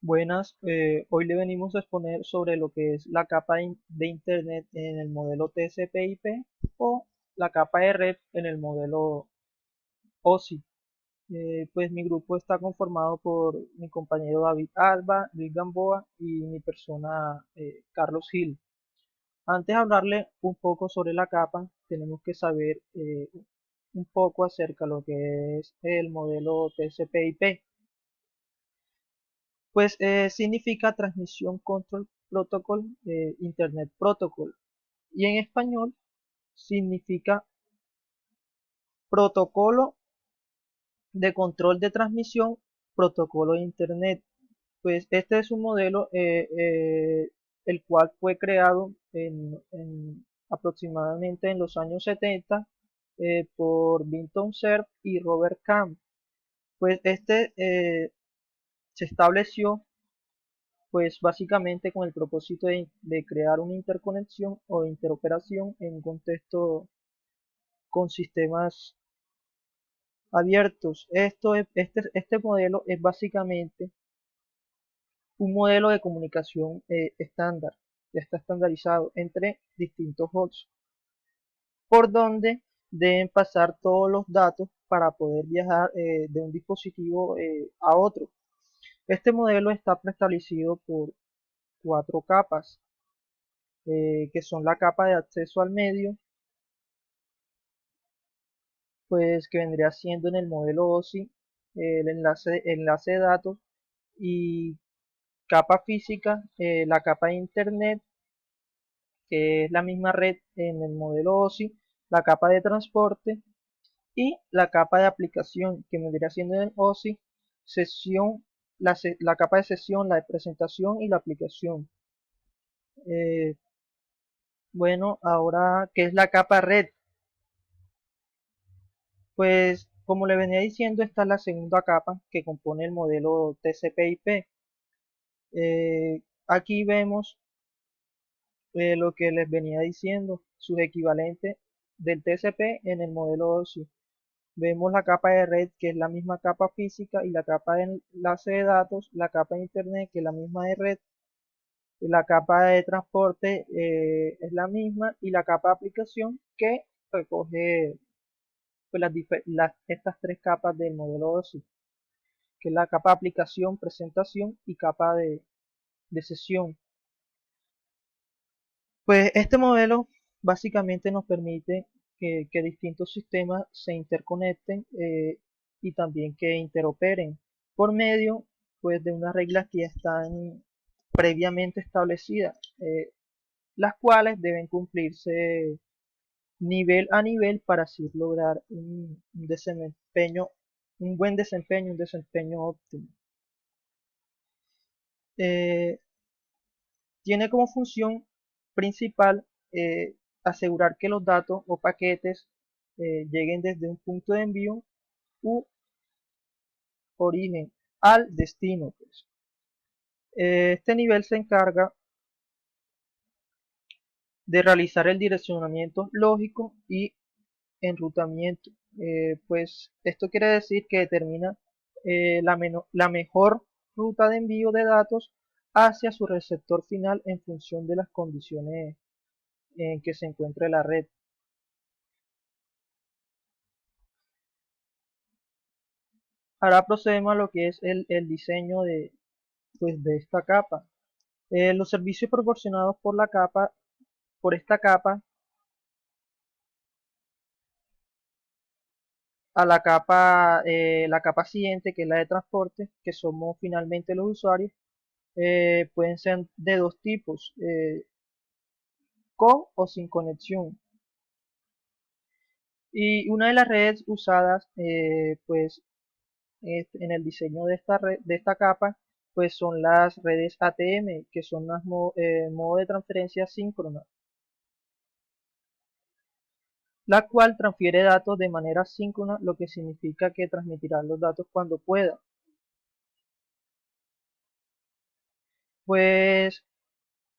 Buenas, hoy le venimos a exponer sobre lo que es la capa de Internet en el modelo TCP/IP o la capa de red en el modelo OSI. Pues mi grupo está conformado por mi compañero David Alba, Luis Gamboa y mi persona Carlos Gil. Antes de hablarle un poco sobre la capa, tenemos que saber un poco acerca de lo que es el modelo TCP/IP. Pues significa Transmission Control Protocol, Internet Protocol. Y en español significa Protocolo de Control de Transmisión, Protocolo de Internet. Pues este es un modelo el cual fue creado aproximadamente en los años 70 por Vinton Cerf y Robert Camp. Pues este se estableció pues básicamente con el propósito de crear una interconexión o interoperación en un contexto con sistemas abiertos. Este modelo es básicamente un modelo de comunicación estándar, ya está estandarizado entre distintos hosts, por donde deben pasar todos los datos para poder viajar de un dispositivo a otro. Este modelo está preestablecido por cuatro capas, que son la capa de acceso al medio, pues que vendría siendo en el modelo OSI el enlace de datos, y capa física, la capa de internet, que es la misma red en el modelo OSI, la capa de transporte y la capa de aplicación, que vendría siendo en el OSI sesión, la capa de sesión, la de presentación y la aplicación. Eh, bueno, ahora, ¿qué es la capa red? Pues como le venía diciendo, esta es la segunda capa que compone el modelo TCP/IP. Aquí vemos lo que les venía diciendo, sus equivalentes del TCP en el modelo OSI. Vemos la capa de red, que es la misma capa física, y la capa de enlace de datos, la capa de internet, que es la misma de red, y la capa de transporte es la misma, y la capa de aplicación que recoge pues, estas tres capas del modelo OSI, que es la capa de aplicación, presentación y capa de sesión. Pues este modelo básicamente nos permite que distintos sistemas se interconecten y también que interoperen por medio pues, de unas reglas que ya están previamente establecidas, las cuales deben cumplirse nivel a nivel para así lograr un buen desempeño, un desempeño óptimo. Eh, Tiene como función principal asegurar que los datos o paquetes lleguen desde un punto de envío u origen al destino, pues. Este nivel se encarga de realizar el direccionamiento lógico y enrutamiento. Pues esto quiere decir que determina la mejor ruta de envío de datos hacia su receptor final en función de las condiciones en que se encuentre la red. Ahora procedemos a lo que es el diseño pues, de esta capa. Los servicios proporcionados por esta capa, a la capa siguiente, que es la de transporte, que somos finalmente los usuarios, pueden ser de dos tipos, con o sin conexión. Y una de las redes usadas, pues, en el diseño de esta capa, pues son las redes ATM, que son las modo de transferencia síncrona, la cual transfiere datos de manera síncrona, lo que significa que transmitirá los datos cuando pueda. Pues,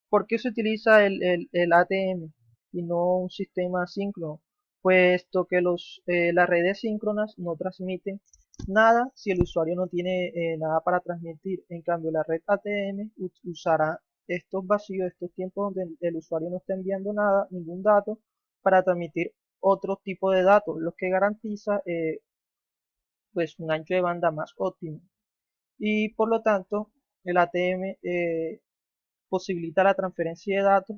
¿por qué se utiliza el ATM y no un sistema síncrono? Puesto que las redes síncronas no transmiten nada si el usuario no tiene nada para transmitir. En cambio, la red ATM usará estos vacíos, estos tiempos donde el usuario no está enviando nada, ningún dato, para transmitir otro tipo de datos, lo que garantiza pues un ancho de banda más óptimo. Y por lo tanto, el ATM posibilita la transferencia de datos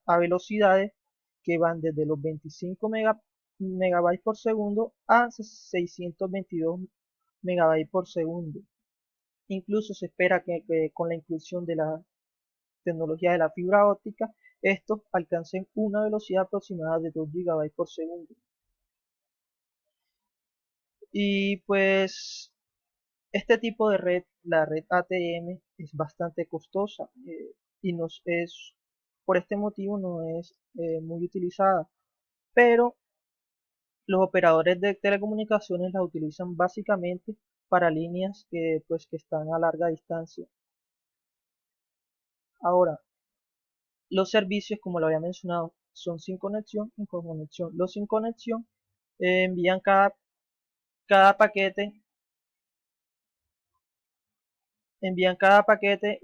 a velocidades que van desde los 25 megabytes por segundo a 622 megabytes por segundo. Incluso se espera que con la inclusión de la tecnología de la fibra óptica, estos alcancen una velocidad aproximada de 2 gigabytes por segundo. Y pues este tipo de red, la red ATM, es bastante costosa y por este motivo no es muy utilizada. Pero los operadores de telecomunicaciones la utilizan básicamente para líneas que están a larga distancia. Ahora, los servicios, como lo había mencionado, son sin conexión y con conexión. Los sin conexión envían cada paquete, envían cada paquete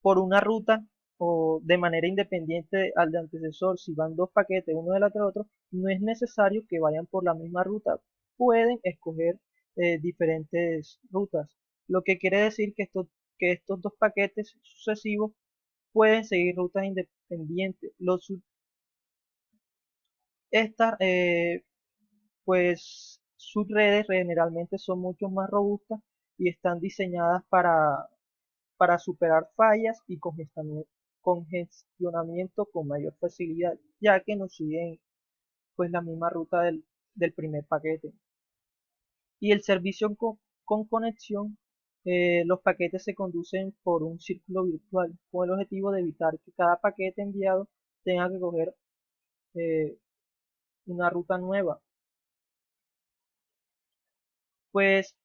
por una ruta o de manera independiente al de antecesor. Si van dos paquetes uno delante del otro, no es necesario que vayan por la misma ruta. Pueden escoger diferentes rutas, lo que quiere decir que estos dos paquetes sucesivos pueden seguir rutas independientes. Estas pues sus redes generalmente son mucho más robustas y están diseñadas para superar fallas y congestionamiento con mayor facilidad, ya que no siguen pues la misma ruta del primer paquete. Y el servicio con conexión, los paquetes se conducen por un círculo virtual con el objetivo de evitar que cada paquete enviado tenga que coger eh, una ruta nueva. Pues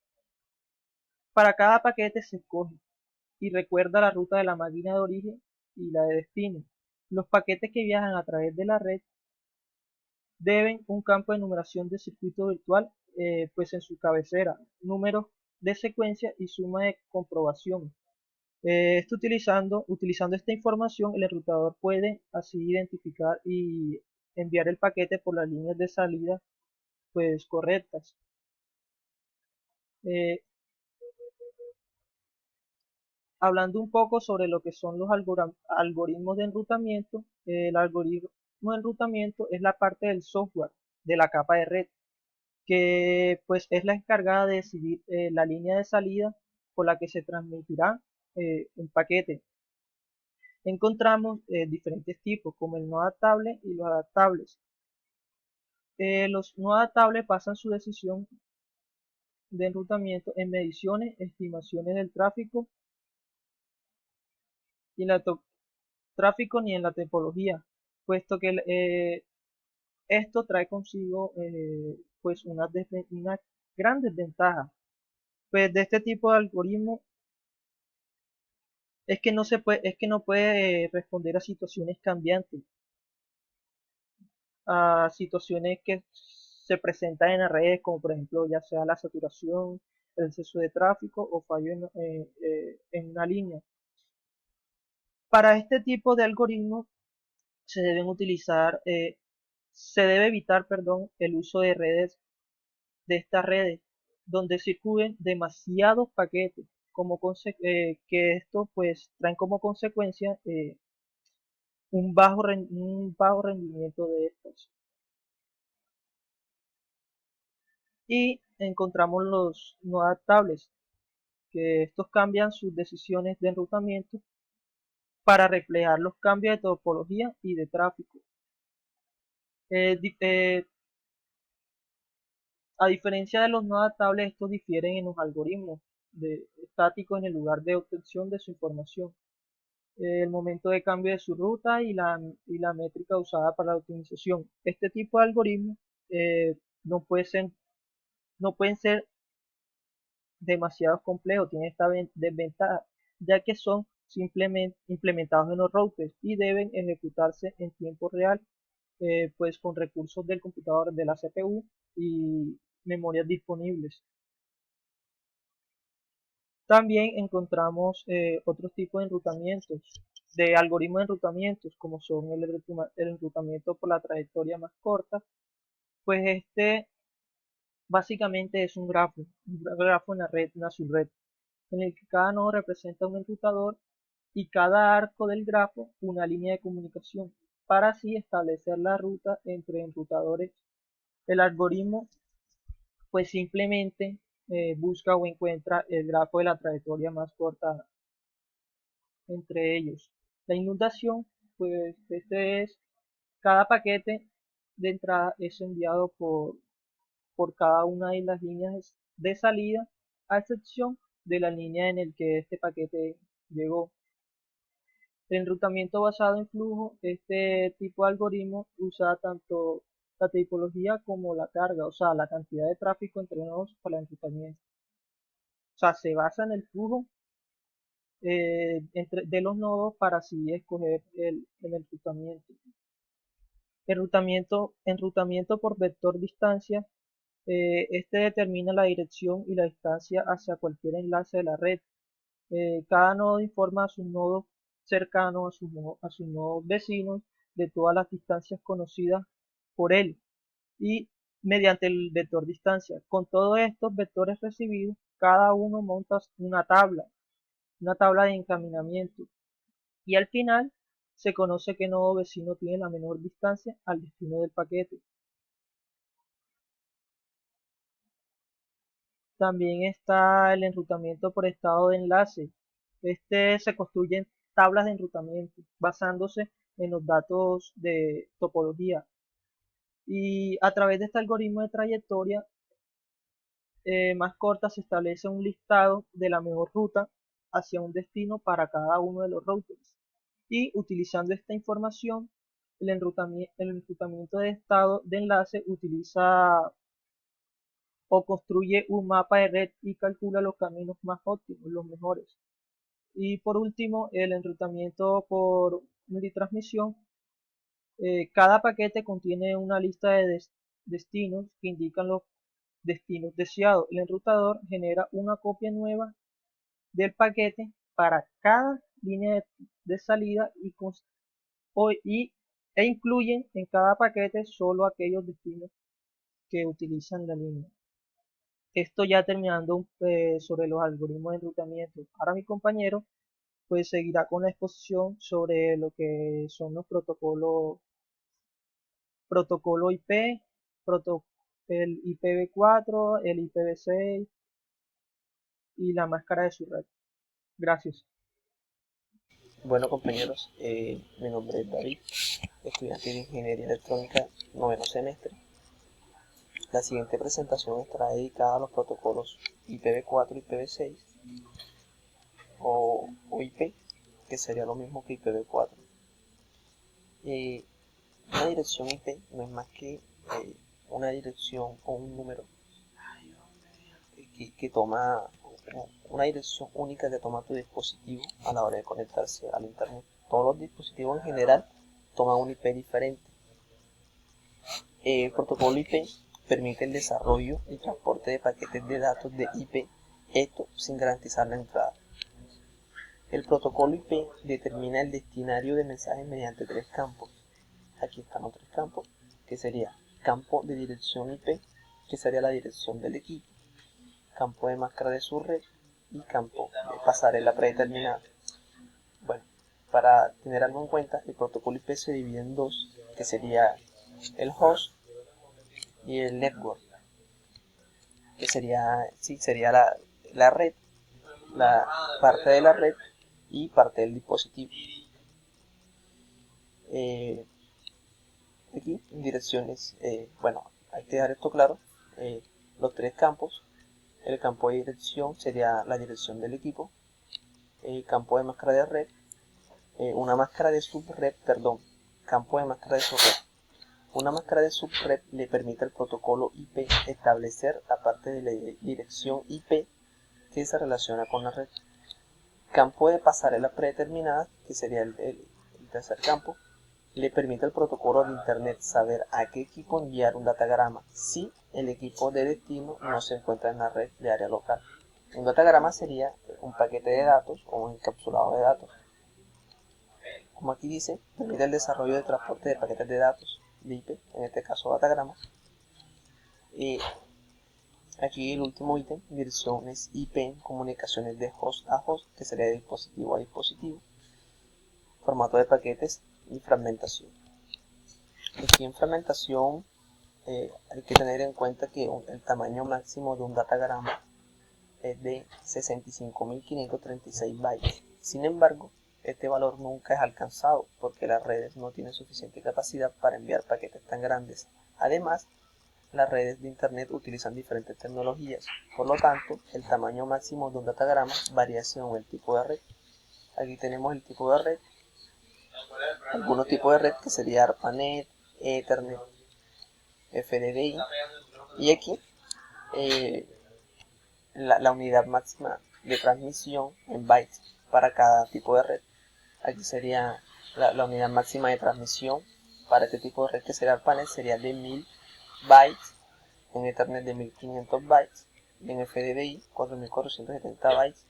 para cada paquete se escoge y recuerda la ruta de la máquina de origen y la de destino. Los paquetes que viajan a través de la red deben un campo de numeración de circuito virtual pues en su cabecera, números de secuencia y suma de comprobación. Utilizando esta información, el enrutador puede así identificar y enviar el paquete por las líneas de salida pues correctas. Eh, Hablando un poco sobre lo que son los algoritmos de enrutamiento, el algoritmo de enrutamiento es la parte del software de la capa de red, que pues es la encargada de decidir la línea de salida por la que se transmitirá un paquete. Encontramos diferentes tipos, como el no adaptable y los adaptables. Los no adaptables basan su decisión de enrutamiento en mediciones, estimaciones del tráfico y la tráfico ni en la topología, puesto que esto trae consigo pues unas grandes ventajas. Pues de este tipo de algoritmo es que no puede responder a situaciones cambiantes, a situaciones que se presentan en las redes, como por ejemplo ya sea la saturación, el exceso de tráfico o fallo en una línea. Para este tipo de algoritmos se deben utilizar, se debe evitar, perdón, el uso de estas redes, donde circulen demasiados paquetes, que esto pues traen como consecuencia un bajo rendimiento de estos. Y encontramos los no adaptables, que estos cambian sus decisiones de enrutamiento para reflejar los cambios de topología y de tráfico. Eh, di- eh, a diferencia de los no adaptables, estos difieren en los algoritmos estáticos en el lugar de obtención de su información, el momento de cambio de su ruta y la métrica usada para la optimización. Este tipo de algoritmos eh, no, no pueden ser demasiado complejos, tienen esta desventaja, ya que son simplemente implementados en los routers y deben ejecutarse en tiempo real, pues con recursos del computador de la CPU y memorias disponibles. También encontramos otros tipos de enrutamientos, de algoritmos de enrutamientos, como son el enrutamiento por la trayectoria más corta. Pues este básicamente es un grafo en la red, una subred, en el que cada nodo representa un enrutador y cada arco del grafo una línea de comunicación, para así establecer la ruta entre enrutadores. El algoritmo pues simplemente busca o encuentra el grafo de la trayectoria más corta entre ellos. La inundación, pues cada paquete de entrada es enviado por cada una de las líneas de salida, a excepción de la línea en el que este paquete llegó. El enrutamiento basado en flujo, este tipo de algoritmo usa tanto la tipología como la carga, o sea, la cantidad de tráfico entre nodos para el enrutamiento. O sea, se basa en el flujo de los nodos para así escoger el enrutamiento. Enrutamiento por vector distancia. Este determina la dirección y la distancia hacia cualquier enlace de la red. Cada nodo informa a sus nodos cercanos, a sus nodos vecinos, de todas las distancias conocidas por él y mediante el vector distancia. Con todos estos vectores recibidos, cada uno monta una tabla de encaminamiento, y al final se conoce qué nodo vecino tiene la menor distancia al destino del paquete. También está el enrutamiento por estado de enlace. Este se construye en tablas de enrutamiento basándose en los datos de topología. Y a través de este algoritmo de trayectoria más corta se establece un listado de la mejor ruta hacia un destino para cada uno de los routers. Y utilizando esta información, el enrutamiento de estado de enlace utiliza o construye un mapa de red y calcula los caminos más óptimos, los mejores. Y por último, el enrutamiento por multitransmisión. Cada paquete contiene una lista de destinos que indican los destinos deseados. El enrutador genera una copia nueva del paquete para cada línea de salida e incluyen en cada paquete solo aquellos destinos que utilizan la línea. Esto ya terminando sobre los algoritmos de enrutamiento. Ahora mi compañero pues seguirá con la exposición sobre lo que son los protocolo IP, el IPv4, el IPv6 y la máscara de su red. Gracias. Bueno compañeros, mi nombre es David, estudiante de Ingeniería Electrónica, noveno semestre. La siguiente presentación estará dedicada a los protocolos IPv4 y IPv6 o IP, que sería lo mismo que IPv4. Una dirección IP no es más que una dirección o un número que toma una dirección única que toma tu dispositivo a la hora de conectarse al internet. Todos los dispositivos en general toman un IP diferente. El protocolo IP permite el desarrollo y transporte de paquetes de datos de IP, esto sin garantizar la entrada. El protocolo IP determina el destinario de mensajes mediante tres campos. Aquí están los tres campos, que sería campo de dirección IP, que sería la dirección del equipo, campo de máscara de subred y campo de pasarela predeterminada. Bueno, para tener algo en cuenta, el protocolo IP se divide en dos, que sería el host y el network, que sería la red, la parte de la red y parte del dispositivo. Aquí en direcciones, bueno, hay que dejar esto claro, los tres campos. El campo de dirección sería la dirección del equipo, el campo de máscara de red, una máscara de subred, perdón, campo de máscara de subred. Una máscara de subred le permite al protocolo IP establecer la parte de la dirección IP que se relaciona con la red. Campo de pasarela predeterminada, que sería el tercer campo, le permite al protocolo de internet saber a qué equipo enviar un datagrama si el equipo de destino no se encuentra en la red de área local. Un datagrama sería un paquete de datos o un encapsulado de datos. Como aquí dice, permite el desarrollo de transporte de paquetes de datos de IP, en este caso datagramas. Y aquí el último ítem, direcciones IP, comunicaciones de host a host, que sería de dispositivo a dispositivo, formato de paquetes y fragmentación. Aquí en fragmentación hay que tener en cuenta que el tamaño máximo de un datagrama es de 65.536 bytes. Sin embargo, este valor nunca es alcanzado porque las redes no tienen suficiente capacidad para enviar paquetes tan grandes. Además, las redes de Internet utilizan diferentes tecnologías, por lo tanto, el tamaño máximo de un datagrama varía según el tipo de red. Aquí tenemos el tipo de red, algunos tipos de red que sería ARPANET, Ethernet, FDDI, y aquí la unidad máxima de transmisión en bytes para cada tipo de red. Aquí sería la unidad máxima de transmisión para este tipo de red, que sería ARPANET, sería de 1000 bytes, en Ethernet de 1500 bytes, y en FDDI 4470 bytes.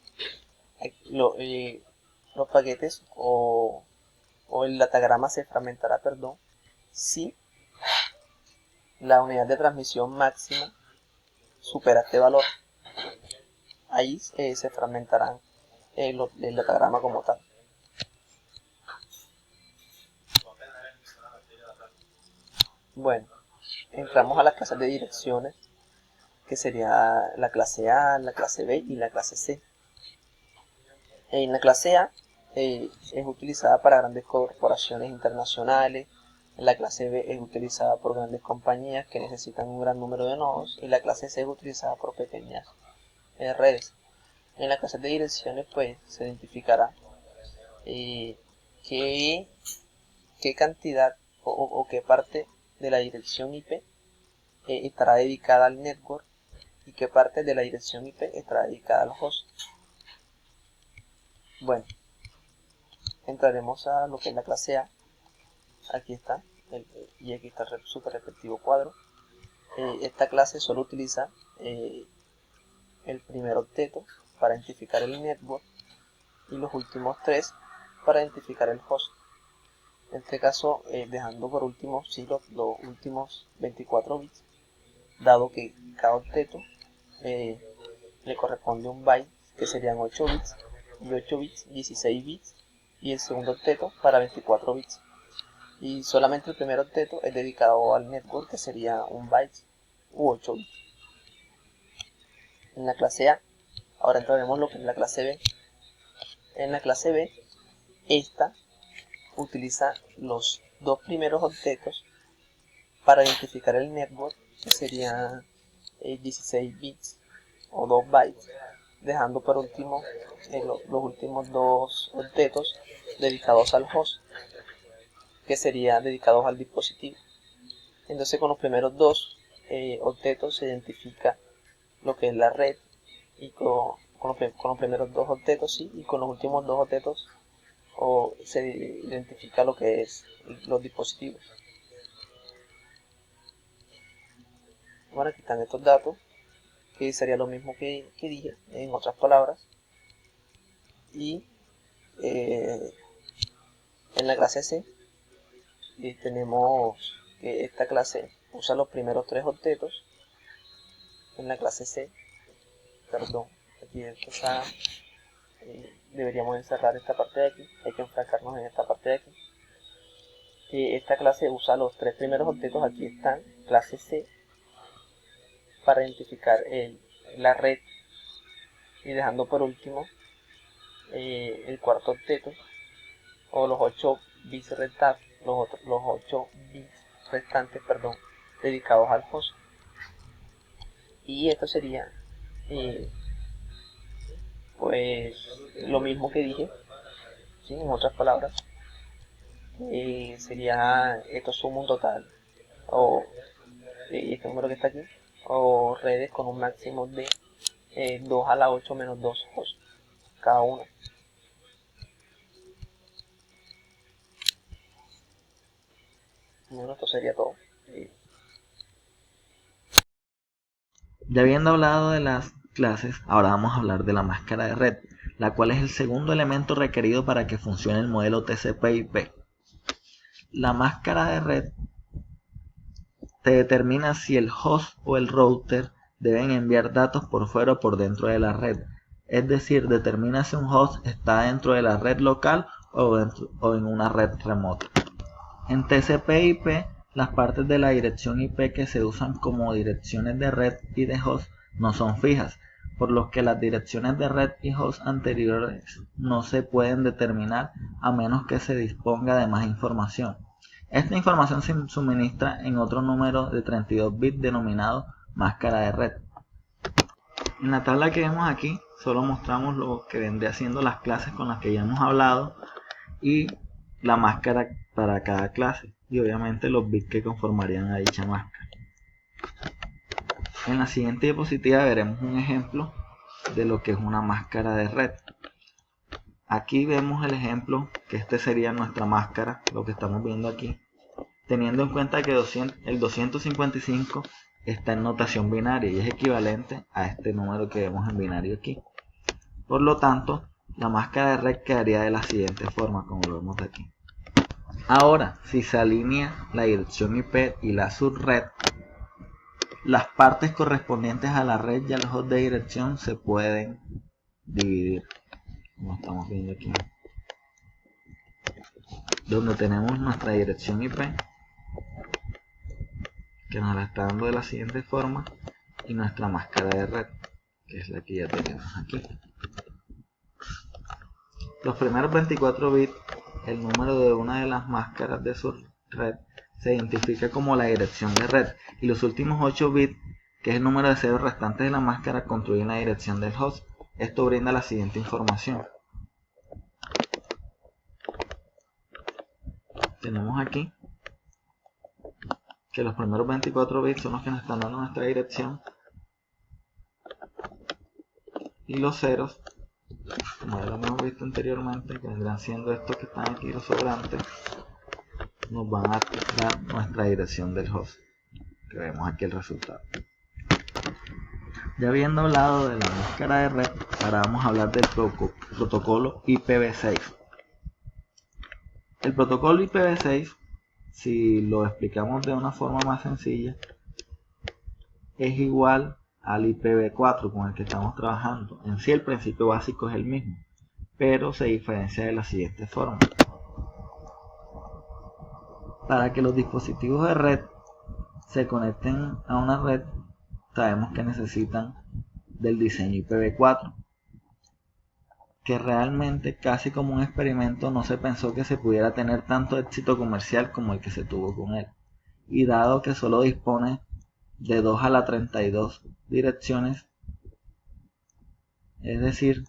Los paquetes o el datagrama se fragmentará, si la unidad de transmisión máxima supera este valor. Ahí se fragmentarán el datagrama como tal. Bueno, entramos a las clases de direcciones, que sería la clase A, la clase B y la clase C. En la clase A es utilizada para grandes corporaciones internacionales. La clase B es utilizada por grandes compañías que necesitan un gran número de nodos, y la clase C es utilizada por pequeñas redes. En la clase de direcciones pues se identificará qué cantidad o qué parte de la dirección IP estará dedicada al network y qué parte de la dirección IP estará dedicada al host. Bueno, entraremos a lo que es la clase A. Aquí está, y aquí está su respectivo cuadro. Esta clase solo utiliza el primer octeto para identificar el network y los últimos 3 para identificar el host. En este caso, dejando por último los últimos 24 bits, dado que cada octeto le corresponde un byte, que serían 8 bits, y 8 bits 16 bits, y el segundo octeto para 24 bits. Y solamente el primer octeto es dedicado al network, que sería un byte u 8 bits. En la clase A, ahora entraremos lo que es la clase B. En la clase B, esta utiliza los dos primeros octetos para identificar el network, que serían 16 bits o 2 bytes, dejando por último los últimos dos octetos dedicados al host, que serían dedicados al dispositivo. Entonces con los primeros dos octetos se identifica lo que es la red, y con los primeros dos octetos sí, y con los últimos dos octetos se identifica lo que es los dispositivos. Bueno, aquí están estos datos, que sería lo mismo que dije, en otras palabras. Y en la clase C tenemos que esta clase usa los primeros 3 octetos. En la clase C, aquí está, deberíamos encerrar esta parte de aquí, hay que enfocarnos en esta parte de aquí. Esta clase usa los 3 primeros octetos, aquí están, clase C, para identificar la red, y dejando por último el cuarto octeto, o los 8 bits restantes, los 8 bits restantes, dedicados al host. Y esto sería pues lo mismo que dije, ¿sí? En otras palabras, esto suma un total, o este número que está aquí, o redes con un máximo de 2 a la 8 menos 2 hosts cada una. Bueno, esto sería todo. Ya habiendo hablado de las clases, ahora vamos a hablar de la máscara de red, la cual es el segundo elemento requerido para que funcione el modelo TCP/IP. La máscara de red te determina si el host o el router deben enviar datos por fuera o por dentro de la red. Es decir, determina si un host está dentro de la red local o en una red remota. En TCP/IP, las partes de la dirección IP que se usan como direcciones de red y de host no son fijas, por lo que las direcciones de red y host anteriores no se pueden determinar a menos que se disponga de más información. Esta información se suministra en otro número de 32 bits denominado máscara de red. En la tabla que vemos aquí solo mostramos lo que vendría siendo las clases con las que ya hemos hablado y la máscara para cada clase y obviamente los bits que conformarían a dicha máscara. En la siguiente diapositiva veremos un ejemplo de lo que es una máscara de red. Aquí vemos el ejemplo que este sería nuestra máscara, lo que estamos viendo aquí, teniendo en cuenta que el 255 está en notación binaria y es equivalente a este número que vemos en binario aquí. Por lo tanto, la máscara de red quedaría de la siguiente forma, como lo vemos aquí. Ahora, si se alinea la dirección IP y la subred, las partes correspondientes a la red y al host de dirección se pueden dividir, como estamos viendo aquí, donde tenemos nuestra dirección IP, que nos la está dando de la siguiente forma, y nuestra máscara de red, que es la que ya tenemos aquí. Los primeros 24 bits, el número de una de las máscaras de su red, se identifica como la dirección de red, y los últimos 8 bits, que es el número de ceros restantes de la máscara, construyen la dirección del host. Esto brinda la siguiente información. Tenemos aquí que los primeros 24 bits son los que nos están dando nuestra dirección, y los ceros, como ya lo hemos visto anteriormente, que vendrán siendo estos que están aquí, los sobrantes, nos van a dar nuestra dirección del host, que vemos aquí el resultado. Ya habiendo hablado de la máscara de red, ahora vamos a hablar del protocolo IPv6. El protocolo IPv6, si lo explicamos de una forma más sencilla, es igual al IPv4 con el que estamos trabajando. En sí el principio básico es el mismo, pero se diferencia de la siguiente forma. Para que los dispositivos de red se conecten a una red, sabemos que necesitan del diseño IPv4, que realmente, casi como un experimento, no se pensó que se pudiera tener tanto éxito comercial como el que se tuvo con él. Y dado que solo dispone de 2 a la 32 direcciones, es decir,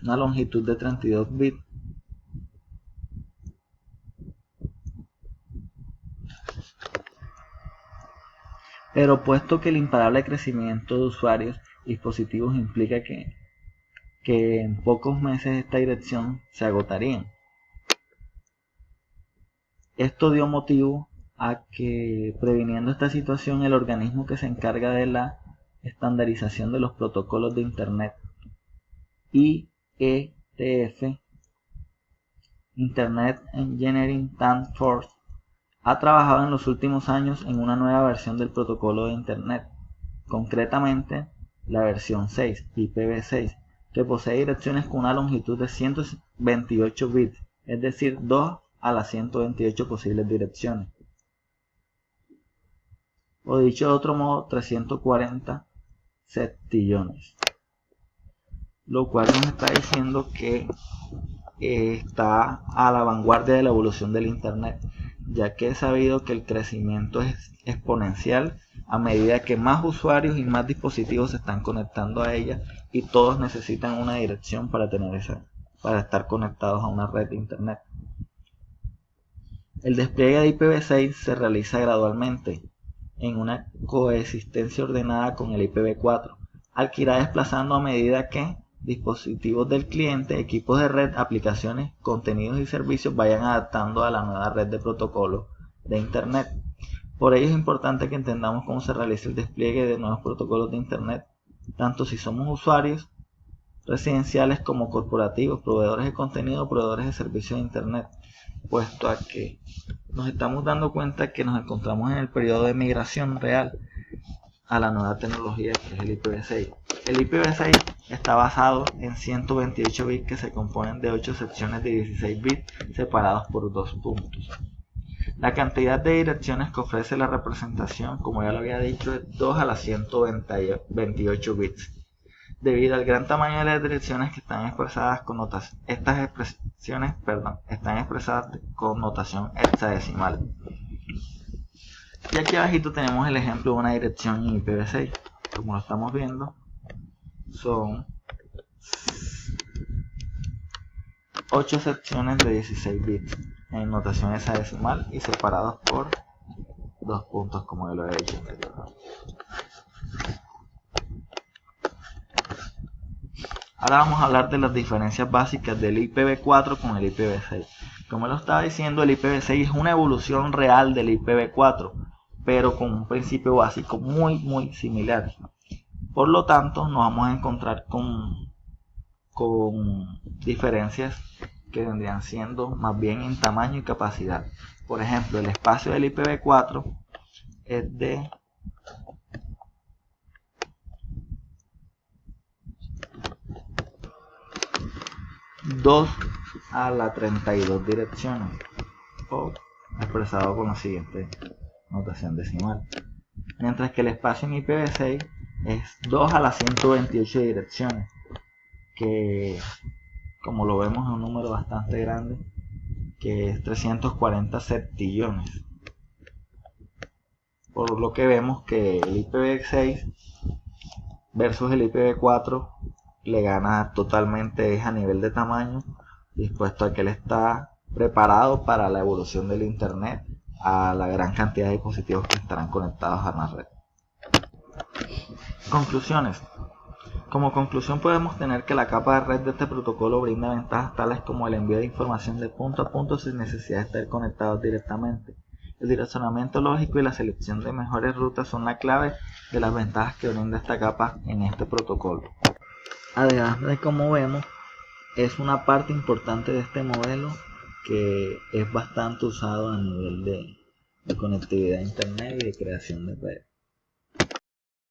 una longitud de 32 bits, pero puesto que el imparable crecimiento de usuarios y dispositivos implica que en pocos meses esta dirección se agotaría. Esto dio motivo a que, previniendo esta situación, el organismo que se encarga de la estandarización de los protocolos de Internet, IETF, Internet Engineering Task Force, ha trabajado en los últimos años en una nueva versión del protocolo de Internet, concretamente la versión 6, IPv6, que posee direcciones con una longitud de 128 bits, es decir, 2 a las 128 posibles direcciones. O dicho de otro modo, 340 septillones. Lo cual nos está diciendo que está a la vanguardia de la evolución del Internet, ya que es sabido que el crecimiento es exponencial a medida que más usuarios y más dispositivos se están conectando a ella, y todos necesitan una dirección para estar conectados a una red de Internet. El despliegue de IPv6 se realiza gradualmente en una coexistencia ordenada con el IPv4, al que irá desplazando a medida que dispositivos del cliente, equipos de red, aplicaciones, contenidos y servicios vayan adaptando a la nueva red de protocolo de Internet. Por ello es importante que entendamos cómo se realiza el despliegue de nuevos protocolos de Internet, tanto si somos usuarios residenciales como corporativos, proveedores de contenido, proveedores de servicios de Internet, puesto a que nos estamos dando cuenta que nos encontramos en el periodo de migración real a la nueva tecnología que es el IPv6. El IPv6 está basado en 128 bits que se componen de 8 secciones de 16 bits separados por 2 puntos. La cantidad de direcciones que ofrece la representación, como ya lo había dicho, es 2 a la 128 bits. Debido al gran tamaño de las direcciones que están expresadas con notación, estas expresiones están expresadas con notación hexadecimal. Y aquí abajito tenemos el ejemplo de una dirección en IPv6. Como lo estamos viendo, son 8 secciones de 16 bits en notación hexadecimal y separados por 2 puntos, como ya lo he dicho anteriormente. Ahora vamos a hablar de las diferencias básicas del IPv4 con el IPv6. Como lo estaba diciendo, el IPv6 es una evolución real del IPv4, pero con un principio básico muy similar. Por lo tanto, nos vamos a encontrar con diferencias que vendrían siendo más bien en tamaño y capacidad. Por ejemplo, el espacio del IPv4 es de 2 a la 32 direcciones, o expresado con la siguiente notación decimal, mientras que el espacio en IPv6 es 2 a la 128 direcciones, que como lo vemos es un número bastante grande, que es 340 septillones, por lo que vemos que el IPv6 versus el IPv4 le gana totalmente a nivel de tamaño, dispuesto a que él está preparado para la evolución del Internet a la gran cantidad de dispositivos que estarán conectados a la red. Conclusiones. Como conclusión podemos tener que la capa de red de este protocolo brinda ventajas tales como el envío de información de punto a punto sin necesidad de estar conectados directamente. El direccionamiento lógico y la selección de mejores rutas son la clave de las ventajas que brinda esta capa en este protocolo. Además de, como vemos, es una parte importante de este modelo que es bastante usado a nivel de conectividad a internet y de creación de redes.